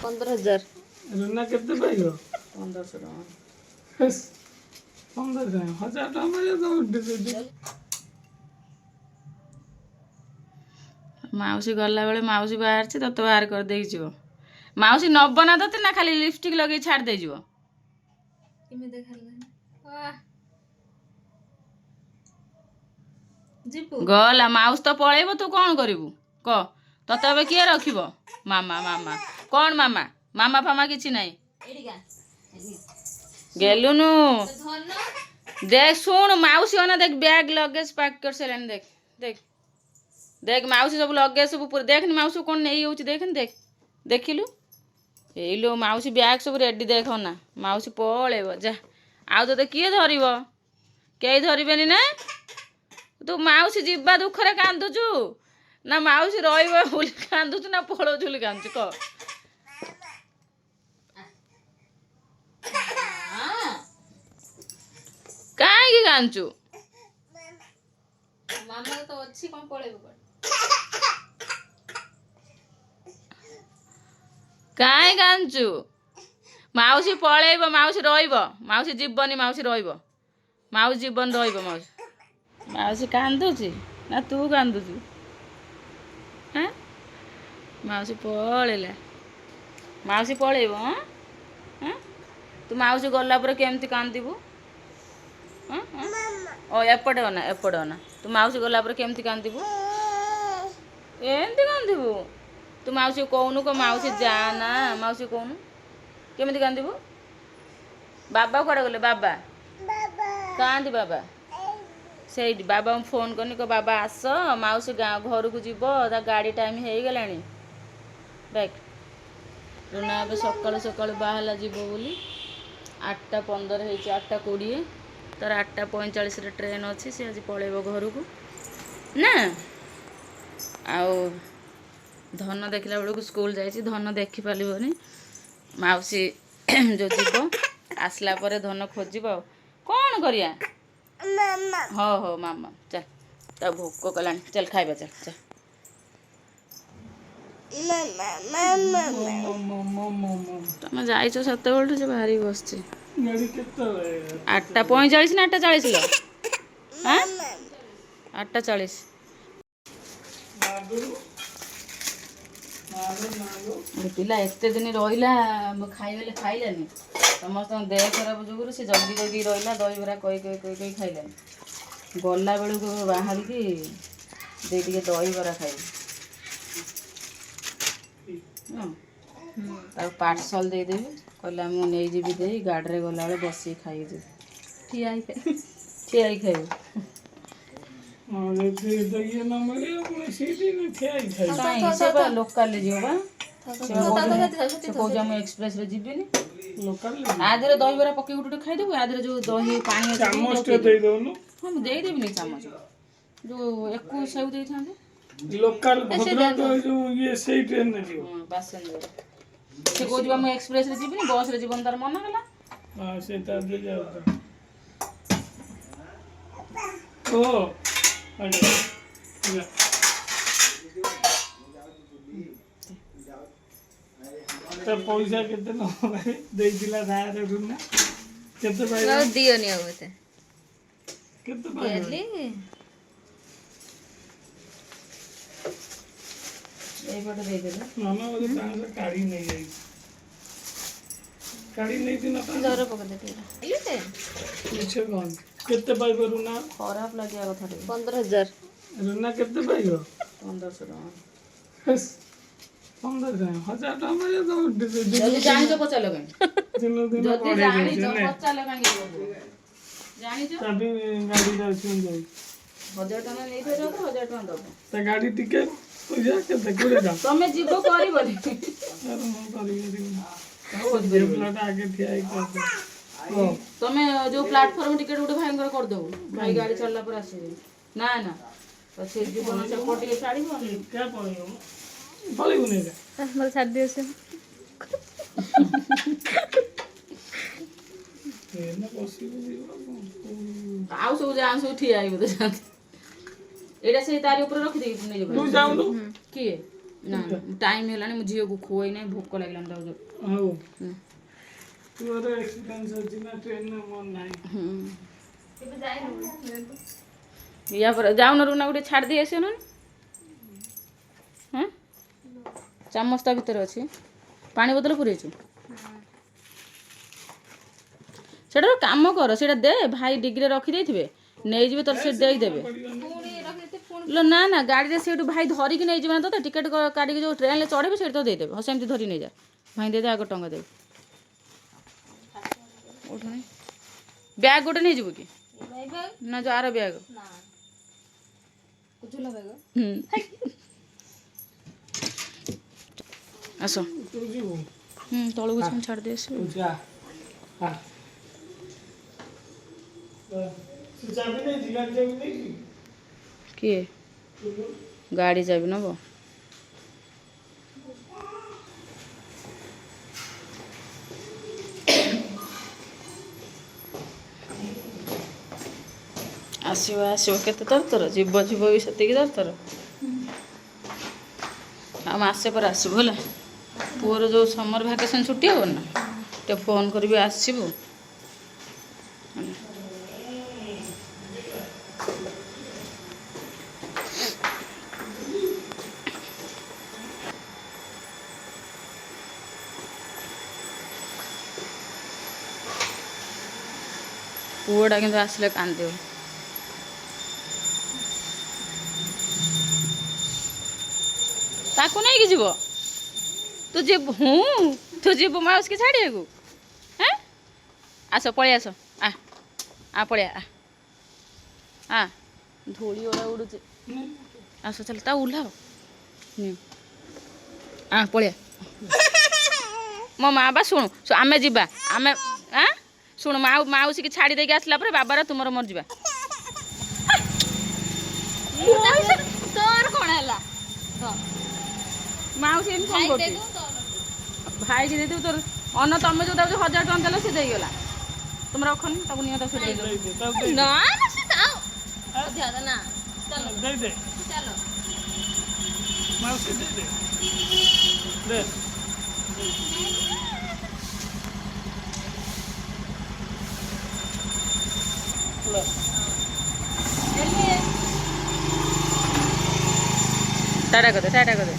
15,000 रुना केते पाइयो 1500 टका 15 हजार टका मारियो तो माउसी गला बेले माउसी बाहर छी तते बाहर कर देई जीव माउसी नब ना तते ना खाली लिपस्टिक लगे छाड़ दे जीव किमे देखाला वाह जीपू गला माउस तो पळेबो तू कोन करिवु क तते अब किए रखिबो मामा मामा कोन मामा मामा फामा किछि नाही एडिगा गेलुनु धन देख सुन माउसी ओना देख बैग लगेज पैक कर सेलन देख देख देख माउसी सब लगेज सब पूरा देख माउसी कोन नहीं होउची देख देख देखिलु एलो माउसी बैग सब रेडी देखो ना माउसी पळेबो जा आउ तो किए धरिबो केई धरिबेनी ना तू माउसी जिब्बा दुखरे कांदुचु ना माउसी रहिबो बोली कांदुचु ना पळोचु बोली कांदुचु क काहे की कांचु मामा तो अच्छी कोन पळेबो काहे कांचु माउसी पळेबो माउसी रहिबो माउसी जिब्बनी माउसी रहिबो माउसी जीवन रहिबो माउसी माउसी कांदुची ना तू कांदुचु हैं माउसी पळेला माउसी पळेबो हैं तू माउसी गल्ला पर केमती कांदिबु हैं ओ एपटे ओना तू माउसी गल्ला पर केमती कांदिबु एमती कांदिबु तू माउसी कहूनु को माउसी जाना माउसी कहूनु केमती कांदिबु बाबा कुआडे गले बाबा कांदी बाबा सेठी बाबा फोन करनी को बाबा आस माउसी घर को जीव ता गाड़ी टाइम हो गलानी देख रुना ए सकाल सकाल बाहला जीव बोली 8:15 हो 8:20 तार 8:45 रे ट्रेन अच्छी सी आज पलैब घर को ना आउ धन देखला बेलू स्कूल जाइए धन देखी पारबनी माउसी जो जीव आसला पर धन खोज कौन करिया हो हो मामा चल तो भोक कला चल खाइबा चल चल तुम जाइछ सत बेलू से बाहरी बस गाड़ी केते 8:45 ना 8:40 लो हाँ 8:40 पिला एत दिन रहा खाइले खाइलानी समस्त देह खराब जुगुरु से जल्दी जल्दी रहा दही बरा कही खाइलानी गला बेलू बाहर की दे टे दही बरा खाइ पार्सल देदेवी कहला मुझे जी दे गाड़ी गला बस खाई ठिया ठिया खाइबे लोकाल एक्सप्रेस रे जीविनी आधे दही बरा पकई गोटे खाईदेबू आधे जो दही पानी हाँ मुझे देदेवी चामच जो एक सेव दे था लोकल भद्रक जो ये सही ट्रेन में जीव पैसेंजर से को जीवा मैं एक्सप्रेस रे जीविनी बस रे जीवन तार मन होला हां सेटा दे जाओ ओ अरे तो पैसा केते न दे दिला धार रुना केते पाइ दियो नि अब ते केते पाइ गेली ए बड दे दे मामा वो तांस काढ़ी नहीं आई काढ़ी नहीं थी ना जरा पक दे इले पीछे कौन केते पाइ रुना खराब लगे कथा 15,000 रुना केते पाइयो 1500 टका 15 हजार टका मारियो तो जल्दी जानी तो पचा लगन दिन दिन जल्दी जानी तो पचा लगन जानी तो तभी गाड़ी जा सुन जाई 1000 टका नहीं फेर तो 1000 टका दबो ता गाड़ी टिकट पैसा केते कोड़े जा तमे जीवो करी बोली अरे मैं करी जे प्लाट आगे ठिया कर ओ तमे जो प्लेटफॉर्म टिकट उठे भाई कर दो भाई गाड़ी चलला पर आसे ना ना तो से जीवन से कोटी साड़ी क्या पड़ियो पड़ी उन्हें का मोर छाड़ दियो से ये ना पॉसिबल आउ सब जान सब ठिया आई बोते एटा से तारी ऊपर रख दे नहीं तू जाऊ नु किए ନା ଟାଇମ୍ ହେଲାଣି ମୁଁ ଝିଅକୁ ଖୁଆଇ ନାହିଁ ଭୋକ ଲାଗିଲାଣି ତାକୁ ଜୋର। ହଉ ତୋର ଏକ୍ସପିରିଏନ୍ସ ଅଛି ନା ଟ୍ରେନରେ ମୋର ନାହିଁ। ୟା ପରେ ଯାଉନ ରୁନା ଗୋଟେ ଛାଡ଼ି ଦେଇ ଆସିବ ନା ହଁ ଚାମଚ ତା ଭିତରେ ଅଛି ପାଣି ବୋତଲ ପୁରେଇଛୁ ସେଇଟା କାମ କର ସେଇଟା ଦେ ଭାଇ ଡିଗ୍ରୀରେ ରଖିଦେଇଥିବେ ନେଇଯିବେ ତୋର ସେ ଦେଇଦେବେ ଲୋ ନା ନା ଗାଡ଼ିରେ ସେଇଠୁ ଭାଇ ଧରିକି ନେଇଯିବେ ନା ତୋତେ ଟିକେଟ୍ କାଟିକି ଯେଉଁ ଟ୍ରେନରେ ଚଢ଼େଇବେ ସେଇଠି ତ ଦେଇଦେବେ ହଁ ସେମିତି ଧରି ନେଇଯା ଭାଇ ଦେଇଦେ ଆଗ ଟଙ୍କା ଦେବେ ଉଠୁନି ବ୍ୟାଗ୍ ଗୋଟେ ନେଇଯିବୁ କି ନା ଯେଉଁ ଆର ବ୍ୟାଗ୍ ଆସ ତୁ ଯିବୁ ତଳକୁ ଛାଡ଼ି ଛାଡ଼ି ଦେଇ ଆସିବୁ ତୁ ଯା ଚାବି ନେଇଛି ଗାଡ଼ି ଚାବି ନେଇଛି କିଏ ଗାଡ଼ି ଚାବି ନେବ ଆସିବ ଆସିବ କେତେ ତରତର ଯିବ ଯିବ ବି ସେତିକି ତରତର ଆଉ ମାସେ ପରେ ଆସିବୁ ହେଲା ପୁଅର ଯେଉଁ ସମର ଭ୍ୟାକେସନ୍ ଛୁଟି ହେବ ନା ଟିକେ ଫୋନ୍ କରିବି ଆସିବୁ ପୁଅଟା କିନ୍ତୁ ଆସିଲେ କାନ୍ଦିବ ତାକୁ ନେଇକି ଯିବ ତୁ ଯିବୁ ତୁ ଯିବୁ ମାଉସୀକି ଛାଡ଼ିବାକୁ ହଁ ଆସ ପଳେଇ ଆସ ପଳେଇଆ ଧୂଳି ଓଡ଼ା ଉଡ଼ୁଛି ଆସ ଚାଲ ତା ଓହ୍ଲାଅ ପଳେଇଆ ମୋ ମା ବା ଶୁଣୁ ଆମେ ଯିବା ଆମେ ଶୁଣୁ ମାଉସୀକି ଛାଡ଼ି ଦେଇକି ଆସିଲା ପରେ ବାବାର ତୁମର ମୋର ଯିବା ତୋର କ'ଣ ହେଲା ମାଉସୀ ଏମିତି କ'ଣ କରୁଛି ଭାଇକି ଦେଇଦେବୁ ତୋର ଅନ୍ନ ତମେ ଯେଉଁ ତାକୁ 1000 ଟଙ୍କା ଦେଲ ସେ ଦେଇଗଲା ତୁମେ ରଖନି ତାକୁ ନିଅ ତାକୁ ନା ସେ ଯାଉ ନା ଦେଇଦେ ଚାଲ ମାଉସୀ ଦେଇଦେ ଦେ टाटा कर दे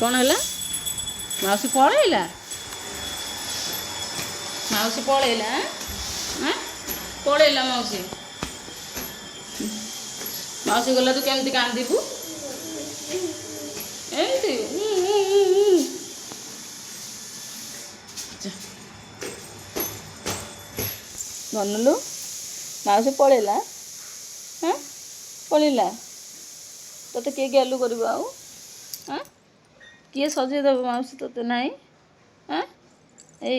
कौन है मौसी पलैला पलैला मौसी मौसी गला तू केमती कांदीबू एमती बनलु मौसी पलैला हाँ पलैला तो किए गेलु कर हाँ किए सजेदेव मौसी तो नाई हाँ ए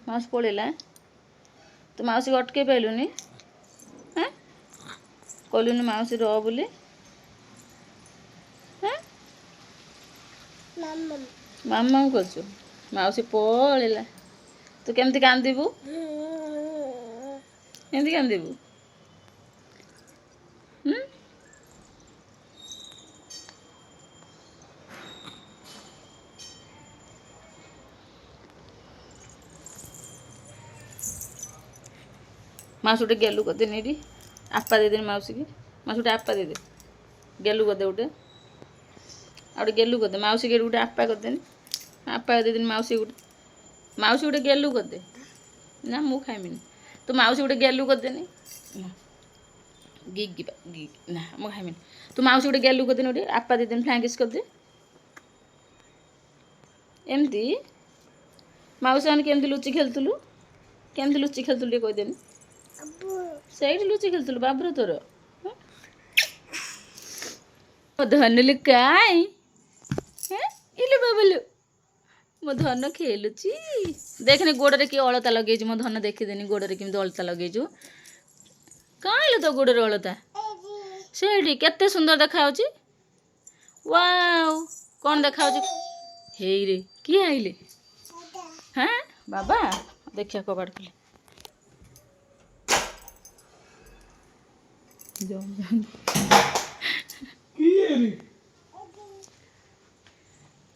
मौसी पलैला तो मौसी अटके पाइलुनि हाँ कहलुनि मौसी रह बोली हाँ मामा कर मौसी पलैला तू केमती कांदीबू एमती कांदीबू माउस गोटे गेलु कर देनी आपा दे देनी माउसी की माउस गोटे आपा दे दे गेलु कर दे गोटे आउटे गेलु कर दे माउसी के गोटे आपा कर देनी आपा दे देनी माउसी गोटे गेलु कर दे ना मु खाइमिनी तो माउसी गोटे गेलु कर देनी गिग ना मु खाइमिनी तो माउसी गोटे गेलु कर देनी गोटे आपा दे देनी फ्लांकिस कर दे एमती माउसी आने केमती लुचि खेलुलु केमती लुचि खेलुलु कह देनी सही लुचि खेलुलु बाबर तोर धनुलु काई इलु बाबलु मो धन खेलुची देखनी गोड़े किए अलता लगे मो धन देखीदेनी गोड़े केमती अलता लगे कहीं तो गोड़े अलता से केते सुंदर देखा वाव कौन देखा हे रे किए आइले হ্যাঁ বাবা ଦେଖିଆ କବାଟ ଖୋଲେ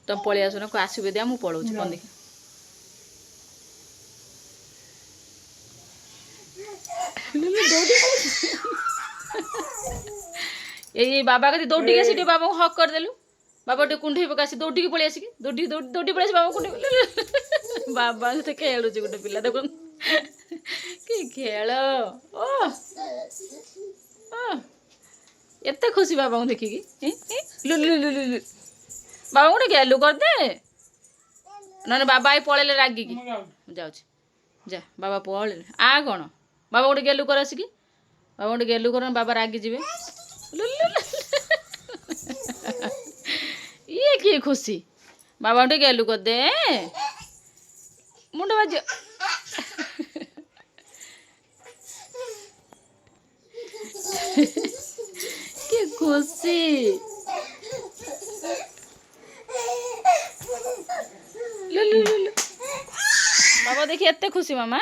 ତମେ ପଳେଇ ଆସୁନ ଆସିବେ ଦିଆ ମୁଁ ପଳଉଛି କଣ ଦେଖି ଏଇ ବାବା କତି ଦୌଡ଼ିକି ଆସି ଟିକେ ବାବାଙ୍କୁ ହକ୍ କରିଦେଲୁ ବାବା ଟିକେ କୁଣ୍ଢେଇ ପକା ଆସି ଦୌଡ଼ିକି ପଳେଇ ଆସିକି ଦୌଡ଼ି ପଳେଇ ଆସି ବାବା କୁଣ୍ଢେଇ ବାବା ସହିତ ଖେଳୁଛି ଗୋଟେ ପିଲା ଦେଖୁନ କି ଖେଳ ଓ ଏତେ ଖୁସି ବାବାଙ୍କୁ ଦେଖିକି ବାବା ଗୋଟେ ଗେଲୁ କରିଦେ ନହେଲେ ବାବା ଏଇ ପଳେଇଲେ ରାଗିକି ମୁଁ ଯାଉଛି ଯା ବାବା ପଳେଇଲେ ଆ କ'ଣ ବାବା ଗୋଟେ ଗେଲୁ କର ଆସିକି ବାବା ଗୋଟେ ଗେଲୁ କର ବାବା ରାଗିଯିବେ ଇଏ କିଏ ଖୁସି ବାବା ଟିକେ ଗେଲୁ କରିଦେ ମୁଣ୍ଡ ବାଜିବ କି ଖୁସି ବାବା ଦେଖି ଏତେ ଖୁସି ମାମା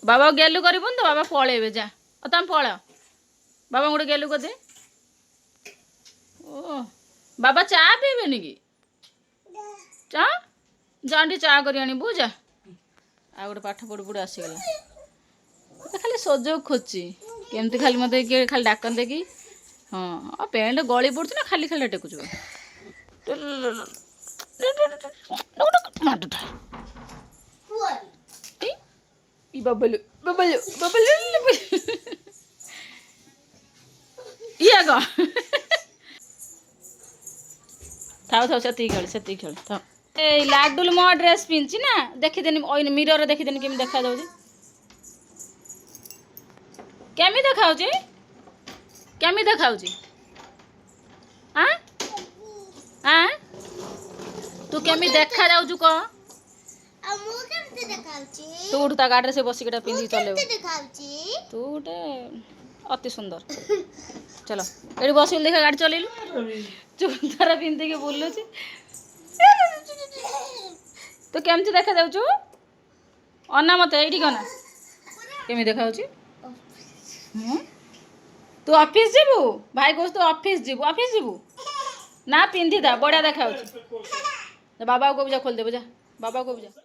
ବାବା ଗେଲୁ କରିବୁନି ତ ବାବା ପଳେଇବେ ଯା ତମେ ପଳାଅ ବାବା ଗୋଟେ ଗେଲୁ କରିଦେ ଓ ବାବା ଚା ପିଇବେନି କି ଚା ଯା ଟିକେ ଚା କରି ଆଣିବୁ ଯା ଆଉ ଗୋଟେ ପାଠ ପଢ଼ୁ ପଢ଼ୁ ଆସିଗଲା ଖାଲି ସୁଯୋଗ ଖୋଜୁଛି କେମିତି ଖାଲି ମୋତେ କିଏ ଖାଲି ଡାକନ୍ତେ କି ହଁ ପ୍ୟାଣ୍ଟ ଗଳି ପଡ଼ୁଛି ନା ଖାଲି ଖାଲି ଟେକୁଛୁ ବବଲୁ ବବଲୁ ବବଲୁ ଇଏ ଗ ଥାଉ ଥାଉ ସେତିକି ଖେଳ ଥାଉ ଏଇ ଲାଡୁଲ ମୋ ଡ୍ରେସ୍ ପିନ୍ଧଛି ନା ଦେଖିଦେନି ମିରରରେ ଦେଖିଦେନି କେମିତି ଦେଖାଯାଉଛି କେମିତି ଦେଖାଉଛି ଆଁ ଆଁ ତୁ କେମିତି ଦେଖାଯାଉଛୁ କହ ତୁ ଉଠୁ ତା ଗାଡ଼ିରେ ସେ ବସିକିଟା ପିନ୍ଧିକି ଚଲେଇବୁ ତୁ ଗୋଟେ ଅତି ସୁନ୍ଦର ଚଲ ଏଠି ବସିଲୁ ଦେଖିଆ ଗାଡ଼ି ଚଲେଇଲୁ ଚୁଡ଼ିଦାର ପିନ୍ଧିକି ବୁଲୁଛି ତୁ କେମିତି ଦେଖାଯାଉଛୁ ଅନା ମତେ ଏଇଠିକି ଅନା କେମିତି ଦେଖାଯାଉଛି ତୁ ଅଫିସ୍ ଯିବୁ ଭାଇ କହୁଛୁ ତୁ ଅଫିସ୍ ଯିବୁ ନା ପିନ୍ଧିଦା ବଢ଼ିଆ ଦେଖାଯାଉଛି ବାବାକୁ କହିବୁ ଯା ଖୋଲିଦେବୁ ଯା ବାବାକୁ କହିବୁ ଯା